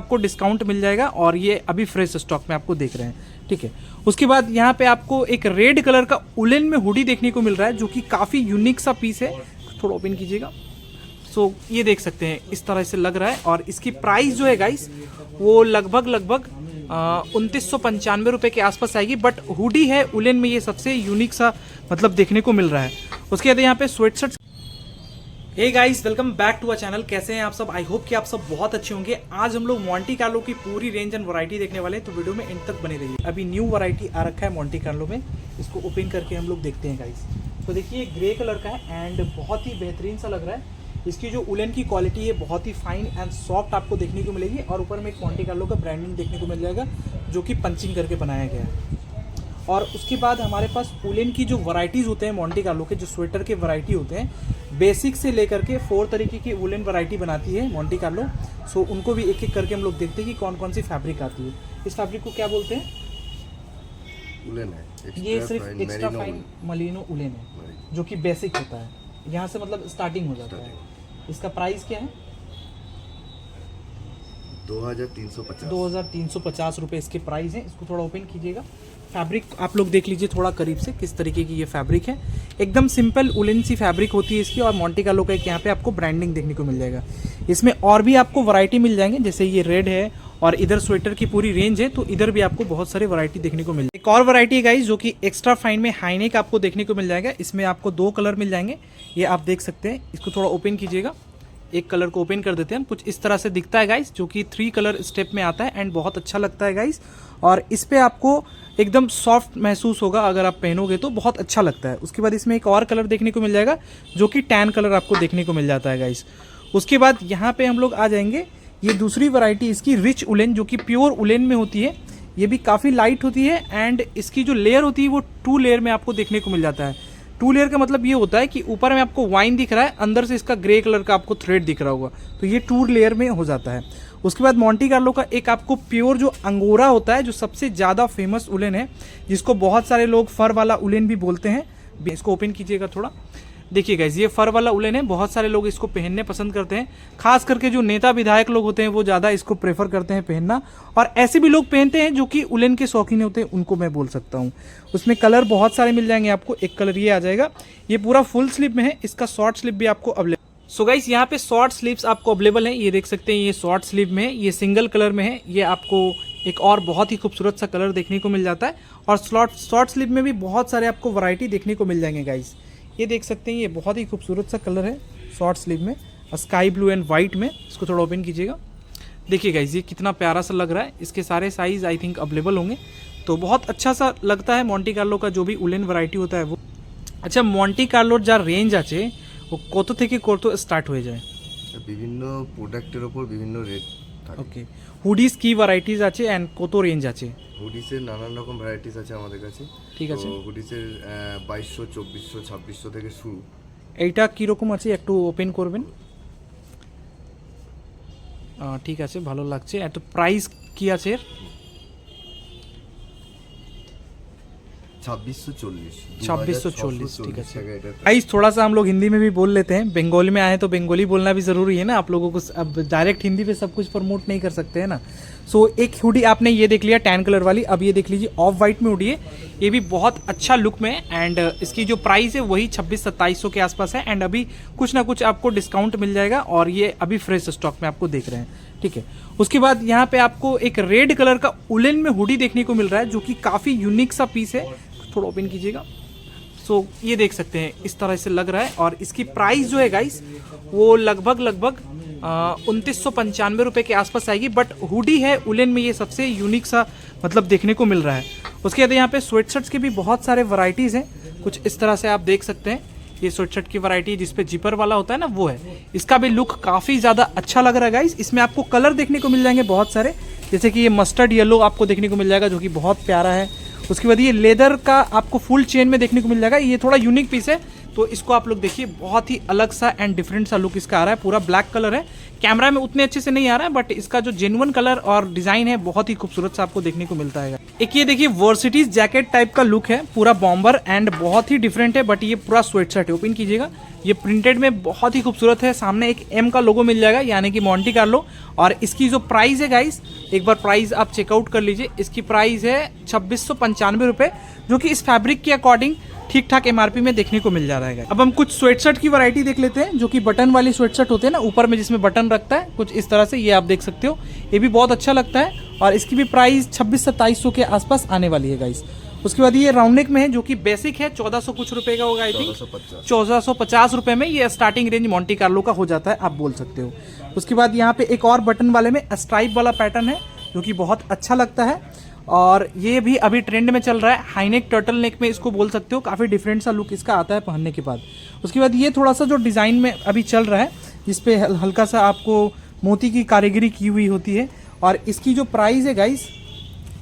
आपको डिस्काउंट मिल जाएगा और ये अभी फ्रेश स्टॉक में आपको देख रहे हैं, ठीक है। उसके बाद यहाँ पे आपको एक रेड कलर का उलेन में हुडी देखने को मिल रहा है जो कि काफ़ी यूनिक सा पीस है। थोड़ा ओपन कीजिएगा। सो ये देख सकते हैं इस तरह से लग रहा है और इसकी प्राइस जो है गाइस वो लगभग 2995 रुपये के आसपास आएगी। बट हुडी है उलेन में, ये सबसे यूनिक सा मतलब देखने को मिल रहा है। उसके बाद यहाँ पे sweatshirts. Hey guys, welcome back to a channel. कैसे हैं आप सब? आई होप कि आप सब बहुत अच्छे होंगे। आज हम लोग मोंटी कार्लो की पूरी रेंज एंड वैरायटी देखने वाले हैं, तो वीडियो में एंड तक बने रहिए। अभी न्यू वैरायटी आ रखा है मोंटी कार्लो में, इसको ओपन करके हम लोग देखते हैं गाइस। तो देखिए ग्रे कलर का है एंड बहुत ही बेहतरीन सा लग रहा है। इसकी जो उलेन की क्वालिटी है बहुत ही फाइन एंड सॉफ्ट आपको देखने को मिलेगी और ऊपर में एक मोंटी कार्लो का ब्रांडिंग देखने को मिल जाएगा जो कि पंचिंग करके बनाया गया है। और उसके बाद हमारे पास उलेन की जो वैरायटीज़ होते हैं मोंटी कार्लो के, जो स्वेटर के वैरायटी होते हैं, बेसिक से लेकर के 4 तरीके की उलेन वैरायटी बनाती है मोंटी कार्लो। सो उनको भी एक एक करके हम लोग देखते हैं कि कौन कौन सी फैब्रिक आती है। इस फैब्रिक को क्या बोलते हैं? उलेन है। ये सिर्फ एक्स्ट्रा फाइन मलिनो उलेन है जो कि बेसिक होता है, यहाँ से मतलब स्टार्टिंग हो जाता है। इसका प्राइस क्या है? 2350 रुपये इसके प्राइस हैं। इसको थोड़ा ओपन कीजिएगा। फैब्रिक आप लोग देख लीजिए थोड़ा करीब से किस तरीके की ये फैब्रिक है। एकदम सिंपल उलेन सी फैब्रिक होती है इसकी और मोंटी कार्लो का एक यहाँ पे आपको ब्रांडिंग देखने को मिल जाएगा। इसमें और भी आपको वैरायटी मिल जाएंगे, जैसे ये रेड है और इधर स्वेटर की पूरी रेंज है, तो इधर भी आपको बहुत सारे वैरायटी देखने को मिल जाएगी। एक और वैरायटी है गाइस जो कि एक्स्ट्रा फाइन में हाई नेक आपको देखने को मिल जाएगा। इसमें आपको 2 कलर मिल जाएंगे, ये आप देख सकते हैं। इसको थोड़ा ओपन कीजिएगा। एक कलर को ओपन कर देते हैं। कुछ इस तरह से दिखता है गाइस, जो कि 3 कलर स्टेप में आता है एंड बहुत अच्छा लगता है गाइस। और इस पे आपको एकदम सॉफ्ट महसूस होगा, अगर आप पहनोगे तो बहुत अच्छा लगता है। उसके बाद इसमें एक और कलर देखने को मिल जाएगा जो कि टैन कलर आपको देखने को मिल जाता है गाइस। उसके बाद यहाँ पे हम लोग आ जाएंगे, ये दूसरी वैरायटी इसकी रिच उलेन जो कि प्योर उलेन में होती है। ये भी काफ़ी लाइट होती है एंड इसकी जो लेयर होती है वो 2 लेयर में आपको देखने को मिल जाता है। 2 लेयर का मतलब ये होता है कि ऊपर में आपको वाइन दिख रहा है, अंदर से इसका ग्रे कलर का आपको थ्रेड दिख रहा होगा, तो ये 2 लेयर में हो जाता है। उसके बाद मोंटी कार्लो का एक आपको प्योर जो अंगोरा होता है, जो सबसे ज़्यादा फेमस उलेन है, जिसको बहुत सारे लोग फर वाला उलेन भी बोलते हैं। इसको ओपन कीजिएगा थोड़ा। देखिए गाइस, ये फर वाला उलेन है। बहुत सारे लोग इसको पहनने पसंद करते हैं, खास करके जो नेता विधायक लोग होते हैं वो ज़्यादा इसको प्रेफर करते हैं पहनना। और ऐसे भी लोग पहनते हैं जो कि उलेन के शौकीन होते हैं, उनको मैं बोल सकता हूँ। उसमें कलर बहुत सारे मिल जाएंगे आपको। एक कलर ये आ जाएगा, ये पूरा फुल स्लीव में है। इसका शॉर्ट स्लीव भी आपको अवेलेबल। सो गाइस, यहाँ पे शॉर्ट स्लीव्स आपको अवेलेबल हैं। ये देख सकते हैं, ये शॉर्ट स्लीव में है, ये सिंगल कलर में है। ये आपको एक और बहुत ही खूबसूरत सा कलर देखने को मिल जाता है। और शॉर्ट स्लीव में भी बहुत सारे आपको वैरायटी देखने को मिल जाएंगे गाइस। ये देख सकते हैं, ये बहुत ही खूबसूरत सा कलर है शॉर्ट स्लीव में, स्काई ब्लू एंड वाइट में। इसको थोड़ा ओपन कीजिएगा। देखिए गाइस, ये कितना प्यारा सा लग रहा है। इसके सारे साइज़ आई थिंक अवेलेबल होंगे, तो बहुत अच्छा सा लगता है मोंटी कार्लो का जो भी उलेन वैरायटी होता है वो। अच्छा, मोंटी कार्लोर যা রেঞ্জ আছে ও কত থেকে কত স্টার্ট হয়ে যায়? বিভিন্ন প্রোডাক্টের উপর বিভিন্ন রেট থাকে। ওকে, হুডিস কি ভ্যারাইটিস আছে এন্ড কত রেঞ্জ আছে? হুডিসের নানান রকম ভ্যারাইটিস আছে আমাদের কাছে। ঠিক আছে। হুডিসের 2200, 2400, 2600 থেকে শুরু। এইটা কীরকম আছে একটু ওপেন করবেন? ঠিক আছে, ভালো লাগছে। এত প্রাইস কি আছে এর? 2640। ठीक है। गाइस, थोड़ा सा हम लोग हिंदी में भी बोल लेते हैं। बंगाली में आए तो बंगाली बोलना भी ज़रूरी है ना, आप लोगों को अब डायरेक्ट हिंदी पे सब कुछ प्रमोट नहीं कर सकते हैं ना। सो एक हुडी आपने ये देख लिया टैन कलर वाली। अब ये देख लीजिए ऑफ वाइट में हुडी है, ये भी बहुत अच्छा लुक में है एंड इसकी जो प्राइस है वही 2600-2700 के आसपास है एंड अभी कुछ ना कुछ आपको डिस्काउंट मिल जाएगा और ये अभी फ्रेश स्टॉक में आपको देख रहे हैं, ठीक है। उसके बाद यहाँ पे आपको एक रेड कलर का उलेन में हुडी देखने को मिल रहा है जो कि काफ़ी यूनिक सा पीस है। थोड़ा ओपन कीजिएगा। सो ये देख सकते हैं इस तरह से लग रहा है और इसकी प्राइस जो है गाइस वो लगभग 2995 रुपये के आसपास आएगी। बट हुडी है उलेन में, ये सबसे यूनिक सा मतलब देखने को मिल रहा है। उसके बाद यहाँ पे स्वेटशर्ट्स के भी बहुत सारे वैरायटीज़ हैं। कुछ इस तरह से आप देख सकते हैं, ये स्वेटशर्ट की वैरायटी जिसपे जिपर वाला होता है ना, वो है। इसका भी लुक काफ़ी ज़्यादा अच्छा लग रहा है गाइस। इसमें आपको कलर देखने को मिल जाएंगे बहुत सारे, जैसे कि ये मस्टर्ड येलो आपको देखने को मिल जाएगा जो कि बहुत प्यारा है। उसके बाद ये लेदर का आपको फुल चेन में देखने को मिल जाएगा। ये थोड़ा यूनिक पीस है, तो इसको आप लोग देखिए, बहुत ही अलग सा एंड डिफरेंट सा लुक इसका आ रहा है। पूरा ब्लैक कलर है, कैमरा में उतने अच्छे से नहीं आ रहा है, बट इसका जो जेन्युइन कलर और डिजाइन है बहुत ही खूबसूरत सा आपको देखने को मिलता है। एक ये देखिए वर्सिटीज जैकेट टाइप का लुक है, पूरा बॉम्बर एंड बहुत ही डिफरेंट है, बट ये पूरा स्वेट शर्ट है। ओपन कीजिएगा, ये प्रिंटेड में बहुत ही खूबसूरत है। सामने एक एम का लोगो मिल जाएगा, यानी कि मॉन्टी कार्लो। और इसकी जो प्राइस है गाइस, एक बार प्राइस आप चेकआउट कर लीजिए। इसकी प्राइस है 2695 रुपये, जो कि इस फैब्रिक के अकॉर्डिंग ठीक ठाक एमआरपी में देखने को मिल जा रहा है। अब हम कुछ स्वेटशर्ट की वैरायटी देख लेते हैं, जो कि बटन वाली स्वेटशर्ट होते हैं ना, ऊपर में जिसमें बटन रखता है, कुछ इस तरह से ये आप देख सकते हो। ये भी बहुत अच्छा लगता है और इसकी भी प्राइस 2600-2700 के आसपास आने वाली है गाइस। उसके बाद ये राउंड नेक में है, जो कि बेसिक है, 1400 कुछ रुपए का होगा, आई थिंक 1450 रुपए में ये स्टार्टिंग रेंज मॉन्टी कार्लो का हो जाता है, आप बोल सकते हो। उसके बाद यहाँ पे एक और बटन वाले में स्ट्राइप वाला पैटर्न है, जो कि बहुत अच्छा लगता है और ये भी अभी ट्रेंड में चल रहा है। हाईनेक टर्टल नेक में इसको बोल सकते हो, काफ़ी डिफरेंट सा लुक इसका आता है पहनने के बाद। उसके बाद ये थोड़ा सा जो डिज़ाइन में अभी चल रहा है, जिसपे हल्का सा आपको मोती की कारीगरी की हुई होती है, और इसकी जो प्राइस है गाइस,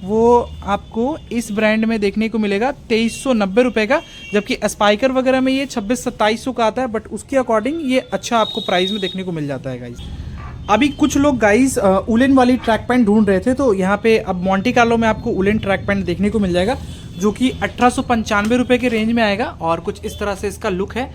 वो आपको इस ब्रांड में देखने को मिलेगा 2390 रुपये का, जबकि स्पाइकर वगैरह में ये 2600-2700 का आता है, बट उसके अकॉर्डिंग ये अच्छा आपको प्राइस में देखने को मिल जाता है गाइस। अभी कुछ लोग गाइस उलेन वाली ट्रैक पैंट ढूंढ रहे थे, तो यहाँ पे अब मॉन्टी कार्लो में आपको उलेन ट्रैक पैंट देखने को मिल जाएगा, जो कि 1895 रुपये के रेंज में आएगा। और कुछ इस तरह से इसका लुक है,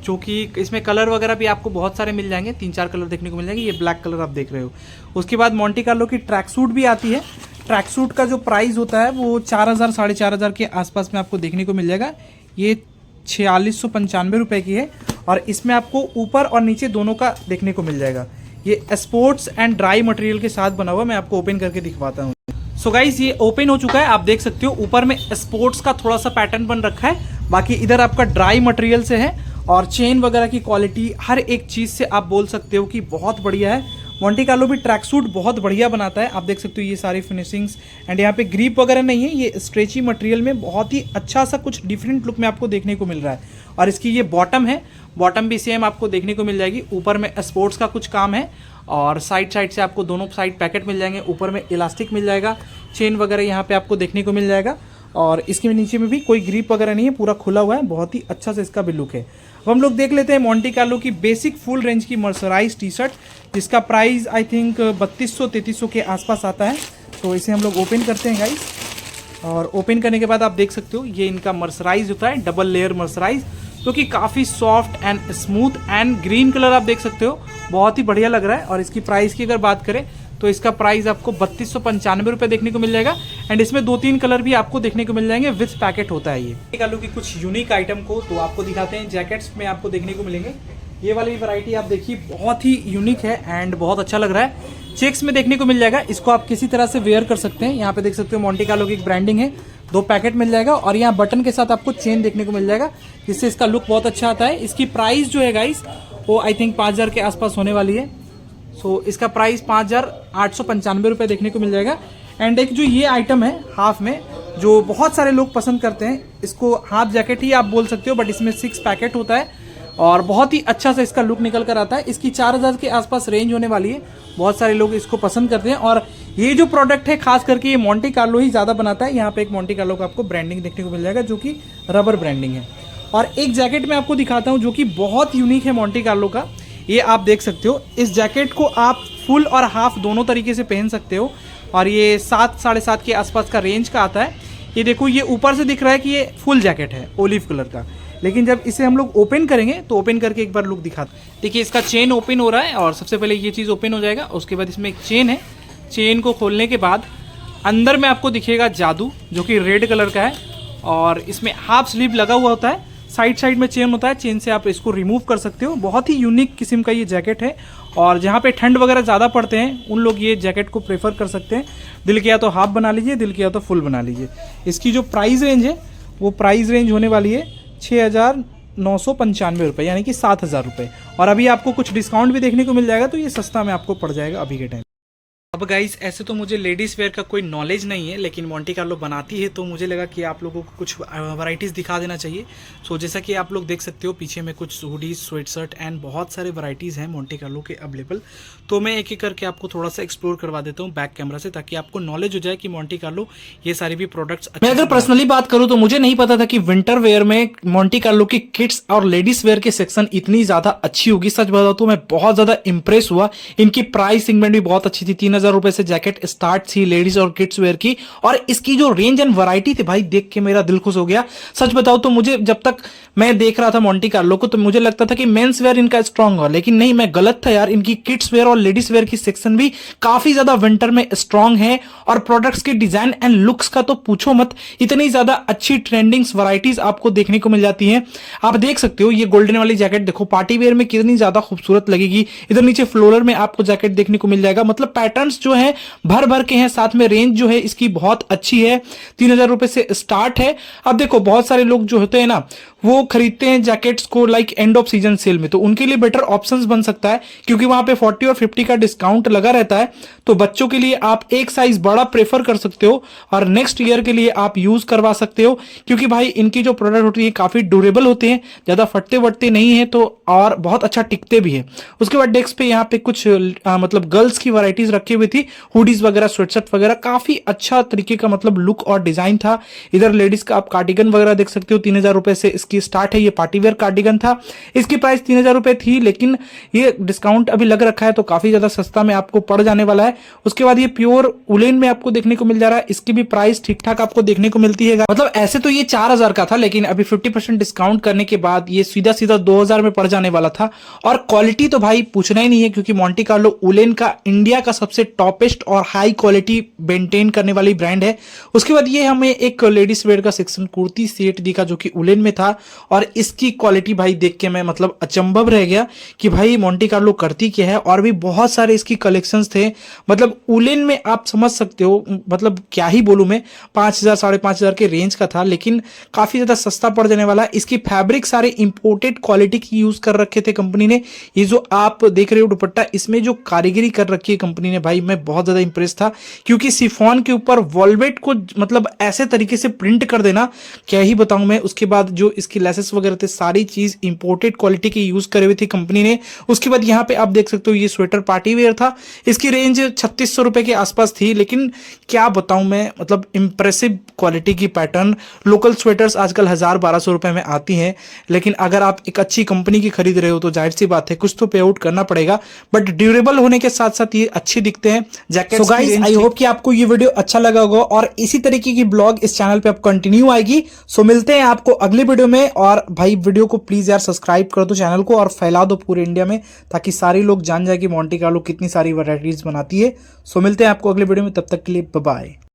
जो कि इसमें कलर वगैरह भी आपको बहुत सारे मिल जाएंगे, 3-4 कलर देखने को मिल जाएंगे। ये ब्लैक कलर आप देख रहे हो। उसके बाद मॉन्टी कार्लो की ट्रैक सूट भी आती है। ट्रैक सूट का जो प्राइस होता है वो 4000-4500 के आसपास में आपको देखने को मिल जाएगा। ये 4695 रुपये की है और इसमें आपको ऊपर और नीचे दोनों का देखने को मिल जाएगा। ये स्पोर्ट्स एंड ड्राई मटेरियल के साथ बना हुआ, मैं आपको ओपन करके दिखवाता हूँ। सो गाइस, ये ओपन हो चुका है, आप देख सकते हो। ऊपर में स्पोर्ट्स का थोड़ा सा पैटर्न बन रखा है, बाकी इधर आपका ड्राई मटेरियल से है और चेन वगैरह की क्वालिटी हर एक चीज़ से आप बोल सकते हो कि बहुत बढ़िया है। मॉन्टी कार्लो भी ट्रैक सूट बहुत बढ़िया बनाता है, आप देख सकते हो। ये सारी फिनिशिंग्स एंड यहाँ पे ग्रिप वगैरह नहीं है, ये स्ट्रेची मटेरियल में बहुत ही अच्छा सा कुछ डिफरेंट लुक में आपको देखने को मिल रहा है। और इसकी ये बॉटम है, बॉटम भी सेम आपको देखने को मिल जाएगी। ऊपर में स्पोर्ट्स का कुछ काम है और साइड से आपको दोनों साइड पैकेट मिल जाएंगे। ऊपर में इलास्टिक मिल जाएगा, चेन वगैरह यहाँ पे आपको देखने को मिल जाएगा। और इसके नीचे में भी कोई ग्रिप वगैरह नहीं है, पूरा खुला हुआ है, बहुत ही अच्छा से इसका भी लुक है। अब हम लोग देख लेते हैं मॉन्टी कार्लो की बेसिक फुल रेंज की मर्सराइज टी शर्ट, जिसका प्राइस आई थिंक 3200-3300 के आसपास आता है। तो इसे हम लोग ओपन करते हैं गाइस, और ओपन करने के बाद आप देख सकते हो ये इनका मर्सराइज होता है, डबल लेयर मर्सराइज, जो कि काफ़ी soft and smooth and green colour आप देख सकते हो, बहुत ही बढ़िया लग रहा है। और इसकी प्राइस की अगर बात करें तो इसका प्राइस आपको 3295 रुपये देखने को मिल जाएगा। एंड इसमें 2-3 कलर भी आपको देखने को मिल जाएंगे, विथ पैकेट होता है। ये कार्लो की कुछ यूनिक आइटम को तो आपको दिखाते हैं। जैकेट्स में आपको देखने को मिलेंगे, ये वाली वैरायटी आप देखिए बहुत ही यूनिक है एंड बहुत अच्छा लग रहा है। चेक्स में देखने को मिल जाएगा, इसको आप किसी तरह से वेयर कर सकते हैं। यहाँ पे देख सकते हो मॉन्टी कार्लो की एक ब्रांडिंग है, 2 पैकेट मिल जाएगा और यहाँ बटन के साथ आपको चेन देखने को मिल जाएगा, जिससे इसका लुक बहुत अच्छा आता है। इसकी प्राइस जो है गाइस, वो आई थिंक 5000 के आसपास होने वाली है। सो इसका प्राइस 5895 रुपये देखने को मिल जाएगा। एंड एक जो ये आइटम है हाफ में, जो बहुत सारे लोग पसंद करते हैं, इसको हाफ जैकेट ही आप बोल सकते हो, बट इसमें 6 पैकेट होता है और बहुत ही अच्छा सा इसका लुक निकल कर आता है। इसकी 4000 के आसपास रेंज होने वाली है, बहुत सारे लोग इसको पसंद करते हैं। और ये जो प्रोडक्ट है खास करके ये मॉन्टी कार्लो ही ज़्यादा बनाता है। यहाँ पे एक मॉन्टी कार्लो का आपको ब्रांडिंग देखने को मिल जाएगा, जो कि रबर ब्रांडिंग है। और एक जैकेट मैं आपको दिखाता हूँ जो कि बहुत यूनिक है मॉन्टी कार्लो का, ये आप देख सकते हो। इस जैकेट को आप फुल और हाफ दोनों तरीके से पहन सकते हो और ये 7-7.5 के आसपास का रेंज का आता है। ये देखो, ये ऊपर से दिख रहा है कि ये फुल जैकेट है ओलिव कलर का, लेकिन जब इसे हम लोग ओपन करेंगे तो ओपन करके एक बार लुक दिखाते हैं। देखिए, इसका चेन ओपन हो रहा है और सबसे पहले ये चीज़ ओपन हो जाएगा। उसके बाद इसमें एक चेन है, चेन को खोलने के बाद अंदर में आपको दिखेगा जादू, जो कि रेड कलर का है और इसमें हाफ स्लीव लगा हुआ होता है। साइड में चेन होता है, चेन से आप इसको रिमूव कर सकते हो। बहुत ही यूनिक किस्म का ये जैकेट है और जहाँ पे ठंड वगैरह ज़्यादा पड़ते हैं उन लोग ये जैकेट को प्रेफर कर सकते हैं। दिल किया तो हाफ बना लीजिए, दिल किया तो फुल बना लीजिए। इसकी जो प्राइस रेंज है वो प्राइस रेंज होने वाली है 6995 रुपये, यानी कि 7000 रुपये। और अभी आपको कुछ डिस्काउंट भी देखने को मिल जाएगा, तो ये सस्ता में आपको पड़ जाएगा अभी के टाइम। अब गाइस ऐसे तो मुझे लेडीज़ वेयर का कोई नॉलेज नहीं है, लेकिन मोंटी कार्लो बनाती है तो मुझे लगा कि आप लोगों को कुछ वैरायटीज़ दिखा देना चाहिए। सो जैसा कि आप लोग देख सकते हो पीछे में कुछ हुडीज, स्वेट शर्ट एंड बहुत सारे वैरायटीज़ हैं मोंटी कार्लो के अवेलेबल। तो मैं एक एक करके आपको थोड़ा सा एक्सप्लोर करवा देता हूँ बैक कैमरा से, ताकि आपको नॉलेज हो जाए कि मोंटी कार्लो ये सारी भी प्रोडक्ट्स। मैं अगर पर्सनली बात करूँ तो मुझे नहीं पता था कि विंटर वेयर में मोंटी कार्लो की किड्स और लेडीज वेयर के सेक्शन इतनी ज़्यादा अच्छी होगी। सच बताओ तो मैं बहुत ज़्यादा इंप्रेस हुआ। इनकी प्राइस सेगमेंट भी बहुत अच्छी थी, 3000 रुपए से जैकेट स्टार्ट थी लेडीज और किड्स वेयर की, और इसकी जो रेंज एंड वैरायटी थी भाई देख के मेरा दिल खुश हो गया। सच बताओ तो मुझे जब तक मैं देख रहा था मोंटी कार्लो को तो मुझे लगता था कि मेंस वेयर इनका स्ट्रांग होगा, लेकिन नहीं, मैं गलत था यार। इनकी किड्स वेयर और लेडीज वेयर की सेक्शन भी काफी ज्यादा विंटर में स्ट्रांग है, और प्रोडक्ट्स के डिजाइन एंड लुक्स का तो पूछो मत, इतनी ज्यादा अच्छी ट्रेंडिंग्स वैरायटीज आपको देखने को मिल जाती हैं। आप देख सकते हो ये गोल्डन वाली जैकेट देखो, पार्टी वेयर में कितनी ज्यादा खूबसूरत लगेगी। इधर नीचे फ्लोरल में आपको जैकेट देखने को मिल जाएगा, मतलब पैटर्न्स जो है भर भर के हैं। साथ में रेंज जो है इसकी बहुत अच्छी है, 3000 रुपए से स्टार्ट है। अब देखो बहुत सारे लोग जो होते हैं ना वो खरीदते हैं जैकेट्स को like end off season cell में, तो उनके लिए बेटर ऑप्शंस बन सकता है, क्योंकि वहां पे 40 और 50 का डिस्काउंट लगा रहता है। तो बच्चों के लिए आप एक साइज बड़ा प्रेफर कर सकते हो और नेक्स्ट ईयर के लिए आप यूज करवा सकते हो, क्योंकि भाई इनकी जो प्रोडक्ट होती है काफी ड्यूरेबल होते हैं, ज्यादा फटते वटते नहीं है, तो और बहुत अच्छा टिकते भी है। उसके बाद डेस्क पे यहाँ पे कुछ मतलब गर्ल्स की वैरायटीज रखी हुई थी, हुडीज वगैरह, स्वेटशर्ट वगैरह, काफी अच्छा तरीके का मतलब लुक और डिजाइन था। इधर लेडीज का आप कार्डिगन वगैरह देख सकते हो, 3000 रुपए से इसकी स्टार्ट है। ये पार्टीवेयर कार्डिगन था, इसकी प्राइस 3000 रुपए थी, लेकिन ये डिस्काउंट अभी लग रखा है तो काफी ज्यादा सस्ता में आपको पड़ जाने वाला है। उसके बाद ये प्योर उलेन में आपको देखने को मिल जा रहा है, इसकी भी प्राइस ठीक ठाक आपको देखने को मिलती है। मतलब ऐसे तो ये 4000 का था, लेकिन अभी 50% डिस्काउंट करने के बाद ये सीधा सीधा 2000 में पड़ जाने वाला था। और क्वालिटी तो भाई पूछना ही नहीं है, क्योंकि मोंटी कार्लो उलेन का इंडिया का सबसे टॉपेस्ट और हाई क्वालिटी मेंटेन करने वाली ब्रांड है। उसके बाद ये हमें एक लेडीज वेयर का सेक्शन कुर्ती सेट दिखा जो कि उलेन में था, और इसकी क्वालिटी भाई देख के मैं मतलब अचंभव रह गया कि भाई मोंटी कार्लो करती क्या है। और भी बहुत सारे इसकी कलेक्शंस थे, मतलब उलेन में आप समझ सकते हो, मतलब क्या ही बोलूं मैं, 5000 5500 के रेंज का था, लेकिन काफी ज्यादा सस्ता पड़ जाने वाला है। इसकी फैब्रिक सारे इंपोर्टेड क्वालिटी की यूज कर रखे थे कंपनी ने। ये जो आप देख रहे हो दुपट्टा, इसमें जो कारीगरी कर रखी है कंपनी ने भाई, मैं बहुत ज्यादा इंप्रेस था, क्योंकि सिफॉन के ऊपर वॉल्वेट को मतलब ऐसे तरीके से प्रिंट कर देना, क्या ही बताऊं मैं। उसके बाद जो इसकी लेसेस वगैरह थे, सारी चीज इंपोर्टेड क्वालिटी की यूज करे हुई थी कंपनी ने। उसके बाद यहाँ पे आप देख सकते हो ये स्वेटर पार्टी वेयर था, इसकी रेंज 3600 रुपए के आसपास थी, लेकिन क्या बताऊं मैं, मतलब इंप्रेसिव क्वालिटी की पैटर्न। लोकल स्वेटर्स आजकल 1000-1200 रुपए में आती हैं, लेकिन अगर आप एक अच्छी कंपनी की खरीद रहे हो तो जाहिर सी बात है कुछ तो पे आउट करना पड़ेगा, बट ड्यूरेबल होने के साथ साथ ये अच्छे दिखते हैं jacket. So guys, I hope कि आपको ये वीडियो अच्छा लगा होगा, और इसी तरीके की ब्लॉग इस चैनल पे अब कंटिन्यू आएगी। सो मिलते हैं आपको अगले वीडियो में, और भाई वीडियो को प्लीज यार सब्सक्राइब कर दो चैनल को और फैला दो पूरे इंडिया में, ताकि सारे लोग जान जाए कि मोंटी कार्लो कितनी सारी वैरायटीज बनाती है। सो मिलते हैं आपको अगले वीडियो में, तब तक के लिए बाय बाय।